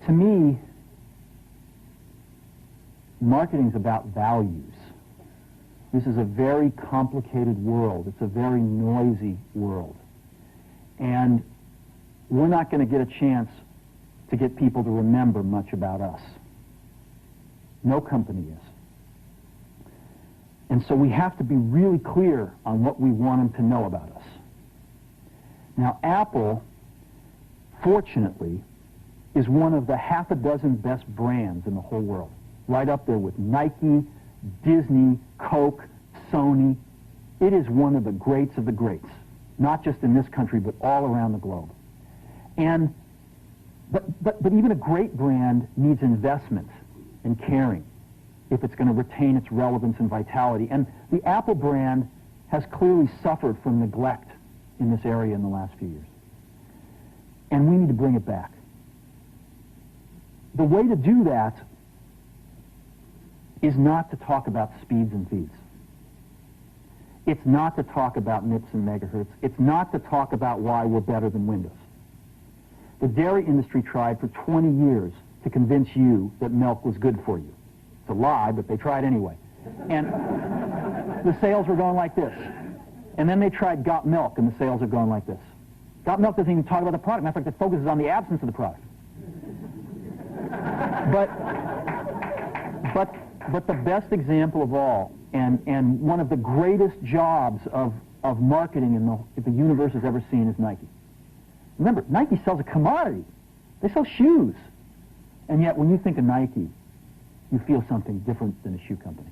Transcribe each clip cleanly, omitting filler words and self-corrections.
To me, marketing is about values. This is a very complicated world. It's a very noisy world. And we're not going to get a chance to get people to remember much about us. No company is. And so we have to be really clear on what we want them to know about us. Now, Apple, fortunately, is one of the half a dozen best brands in the whole world. Right up there with Nike, Disney, Coke, Sony. It is one of the greats of the greats, not just in this country, but all around the globe. And but even a great brand needs investment and caring if it's going to retain its relevance and vitality. And the Apple brand has clearly suffered from neglect in this area in the last few years. And we need to bring it back. The way to do that is not to talk about speeds and feeds. It's not to talk about MIPS and megahertz. It's not to talk about why we're better than Windows. The dairy industry tried for 20 years to convince you that milk was good for you. It's a lie, but they tried anyway. And the sales were going like this. And then they tried Got Milk, and the sales are going like this. Got Milk doesn't even talk about the product. Matter of fact, it focuses on the absence of the product. But the best example of all, and one of the greatest jobs of marketing the universe has ever seen is Nike. Remember, Nike sells a commodity. They sell shoes. And yet, when you think of Nike, you feel something different than a shoe company.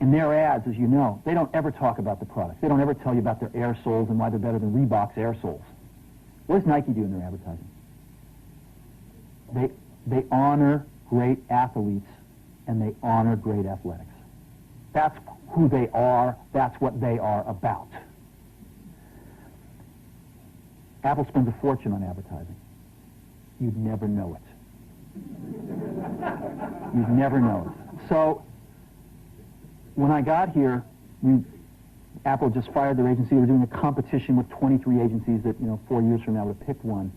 In their ads, as you know, they don't ever talk about the product. They don't ever tell you about their air soles and why they're better than Reebok's air soles. What does Nike do in their advertising? They honor great athletes, and they honor great athletics. That's who they are. That's what they are about. Apple spends a fortune on advertising. You'd never know it. You'd never know it. So, when I got here, Apple just fired their agency. We were doing a competition with 23 agencies that, 4 years from now would have picked one.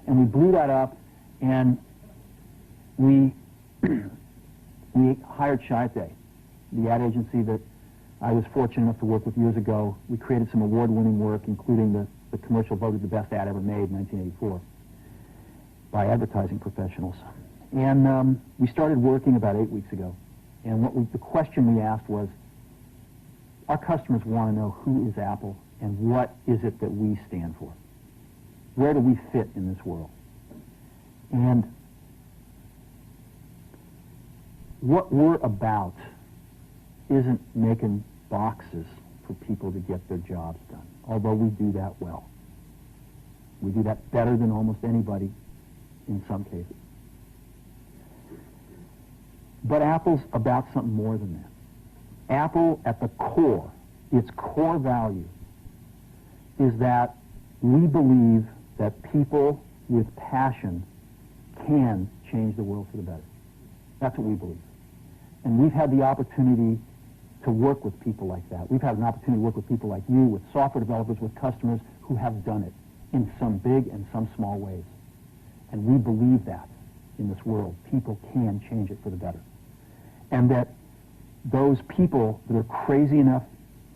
And we blew that up, and we hired Chiat, the ad agency that I was fortunate enough to work with years ago. We created some award-winning work, including the commercial voted the best ad ever made in 1984 by advertising professionals. And we started working about 8 weeks ago. And the question we asked was, our customers want to know who is Apple and what is it that we stand for? Where do we fit in this world? And what we're about isn't making boxes for people to get their jobs done, although we do that well. We do that better than almost anybody in some cases. But Apple's about something more than that. Apple, at the core, its core value, is that we believe that people with passion can change the world for the better. That's what we believe. And we've had the opportunity to work with people like that. We've had an opportunity to work with people like you, with software developers, with customers who have done it in some big and some small ways. And we believe that in this world. People can change it for the better. And that those people that are crazy enough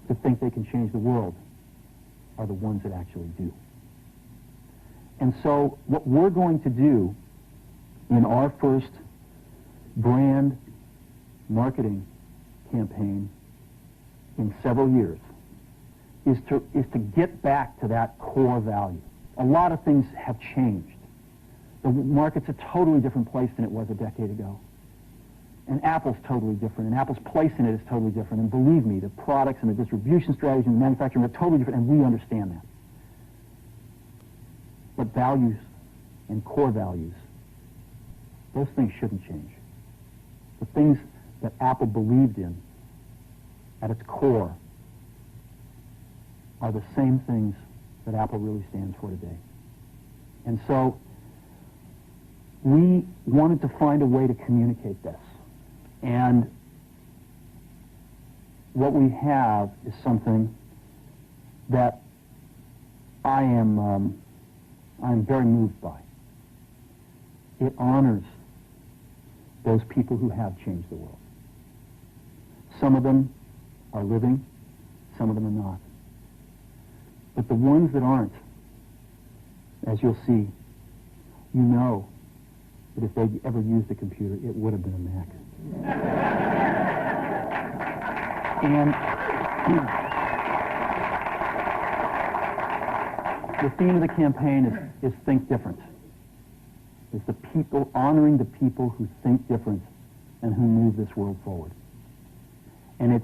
to think they can change the world are the ones that actually do. And so what we're going to do in our first brand marketing campaign in several years is to get back to that core value. A lot of things have changed. The market's a totally different place than it was a decade ago. And Apple's totally different, and Apple's place in it is totally different. And believe me, the products and the distribution strategy and the manufacturing are totally different, and we understand that. But values and core values, those things shouldn't change. The things that Apple believed in at its core are the same things that Apple really stands for today. And so we wanted to find a way to communicate this. And what we have is something that I'm very moved by. It honors those people who have changed the world. Some of them are living, some of them are not. But the ones that aren't, as you'll see, you know that if they'd ever used a computer, it would have been a Mac. And the theme of the campaign is Think Different. It's the people, honoring the people who think different and who move this world forward. And it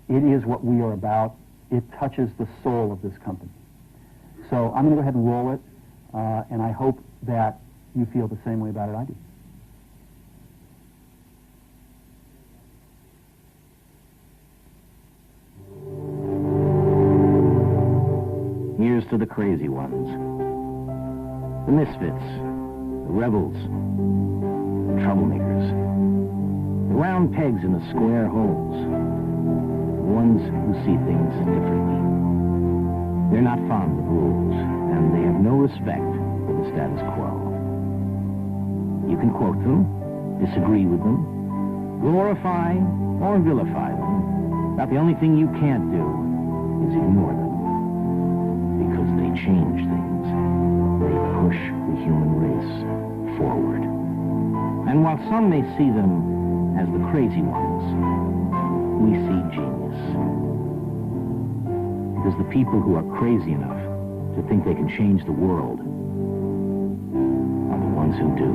is what we are about. It touches the soul of this company. So I'm going to go ahead and roll it, and I hope that you feel the same way about it I do. Here's to the crazy ones, the misfits, the rebels, the troublemakers, the round pegs in the square holes, the ones who see things differently. They're not fond of rules, and they have no respect for the status quo. You can quote them, disagree with them, glorify or vilify them, but the only thing you can't do is ignore them. Because they change things. They push the human race forward. And while some may see them as the crazy ones, we see genius. Because the people who are crazy enough to think they can change the world are the ones who do.